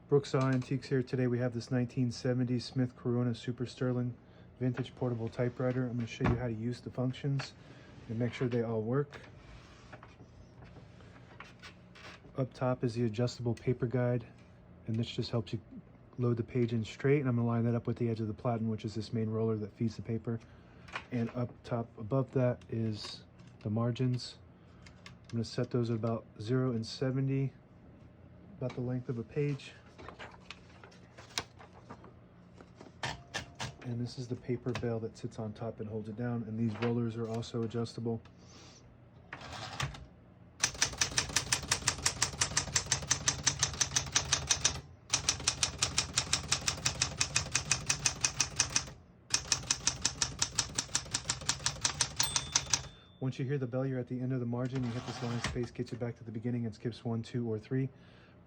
Brooksaw Antiques here. Today we have this 1970 Smith Corona Super Sterling vintage portable typewriter. I'm going to show you how to use the functions and make sure they all work. Up top is the adjustable paper guide, and this just helps you load the page in straight, and I'm going to line that up with the edge of the platen, which is this main roller that feeds the paper. And up top above that is the margins. I'm going to set those at about 0 and 70, about the length of a page. And this is the paper bale that sits on top and holds it down, and these rollers are also adjustable. Once you hear the bell, you're at the end of the margin. You hit this line space, gets you back to the beginning, and skips 1, 2, or 3.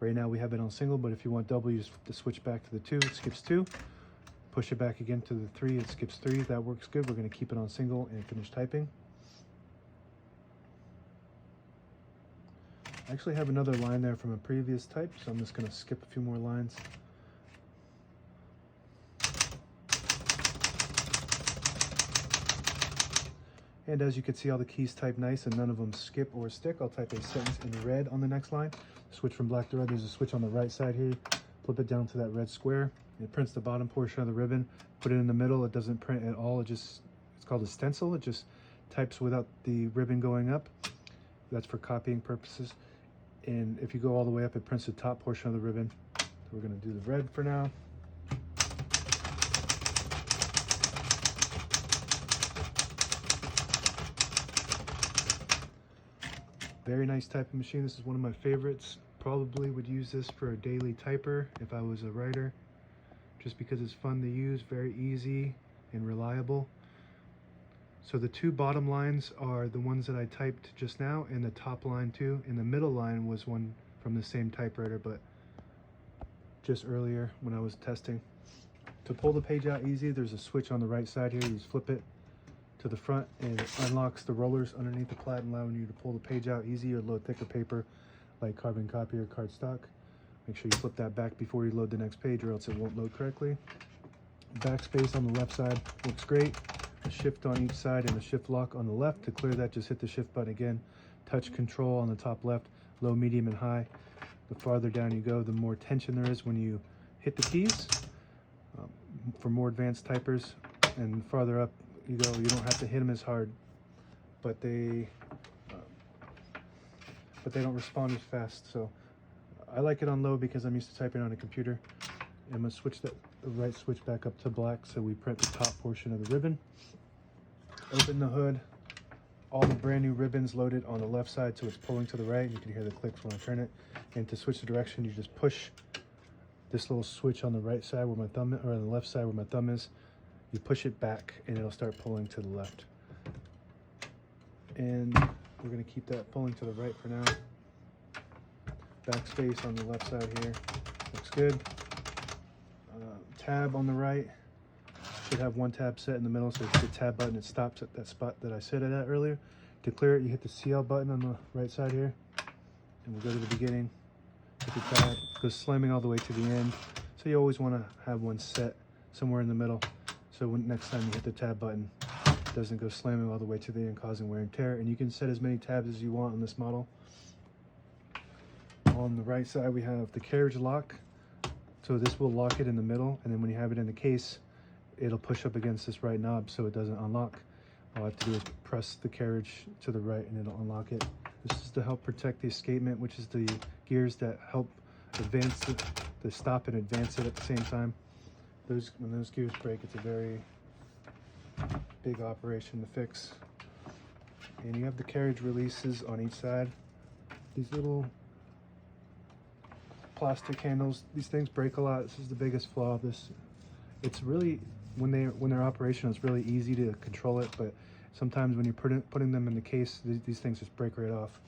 Right now we have it on single, but if you want double, you just flip the switch back to the 2, it skips 2. Push it back again to the 3, it skips 3. That works good. We're going to keep it on single and finish typing. I actually have another line there from a previous type, so I'm just going to skip a few more lines. And as you can see, all the keys type nice and none of them skip or stick. I'll type a sentence in red on the next line. Switch from black to red. There's a switch on the right side here. Flip it down to that red square. It prints the bottom portion of the ribbon. Put it in the middle. It doesn't print at all. It's called a stencil. It just types without the ribbon going up. That's for copying purposes. And if you go all the way up, it prints the top portion of the ribbon. So we're going to do the red for now. Very nice typing machine. This is one of my favorites. Probably would use this for a daily typer if I was a writer, just because it's fun to use, very easy and reliable. So the two bottom lines are the ones that I typed just now, and the top line too. And the middle line was one from the same typewriter, but just earlier when I was testing. To pull the page out easy, there's a switch on the right side here. You just flip it to the front and it unlocks the rollers underneath the platen, allowing you to pull the page out easy or load thicker paper like carbon copy or cardstock. Make sure you flip that back before you load the next page, or else it won't load correctly. Backspace on the left side looks great. A shift on each side and a shift lock on the left. To clear that, just hit the shift button again. Touch control on the top left, low, medium, and high. The farther down you go, the more tension there is when you hit the keys. For more advanced typers, and farther up you go, you don't have to hit them as hard, but they don't respond as fast. So I like it on low because I'm used to typing on a computer. I'm going to switch the right switch back up to black so we print the top portion of the ribbon. Open the hood. All the brand new ribbons loaded on the left side, so it's pulling to the right. You can hear the clicks when I turn it. And to switch the direction, you just push this little switch on the right side where my thumb, or on the left side where my thumb is. You push it back and it'll start pulling to the left. And we're going to keep that pulling to the right for now. Backspace on the left side here. Looks good. Tab on the right. Should have one tab set in the middle, so it's the tab button. It stops at that spot that I set it at earlier. To clear it, you hit the CL button on the right side here. And we'll go to the beginning. Hit the tab. It goes slamming all the way to the end. So you always want to have one set somewhere in the middle. So when next time you hit the tab button, it doesn't go slamming all the way to the end, causing wear and tear. And you can set as many tabs as you want on this model. On the right side, we have the carriage lock. So this will lock it in the middle, and then when you have it in the case, it'll push up against this right knob so it doesn't unlock. All I have to do is press the carriage to the right and it'll unlock it. This is to help protect the escapement, which is the gears that help advance the stop and advance it at the same time. When those gears break, it's a very big operation to fix. And you have the carriage releases on each side. These little plastic handles, these things break a lot. This is the biggest flaw of this. It's really, when they're operational, it's really easy to control it, but sometimes when you're putting them in the case, these things just break right off.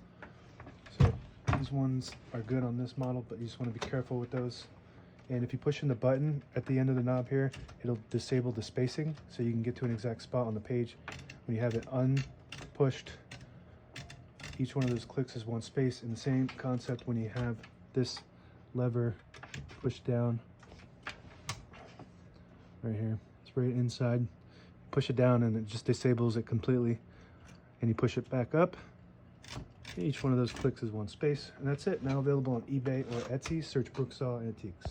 So these ones are good on this model, but you just want to be careful with those. And if you push in the button at the end of the knob here, it'll disable the spacing so you can get to an exact spot on the page. When you have it unpushed, each one of those clicks is one space. And the same concept when you have this lever, push down right here. It's right inside. Push it down and it just disables it completely. And you push it back up. Each one of those clicks is one space, and that's it. Now available on eBay or Etsy. Search Brooksaw Antiques.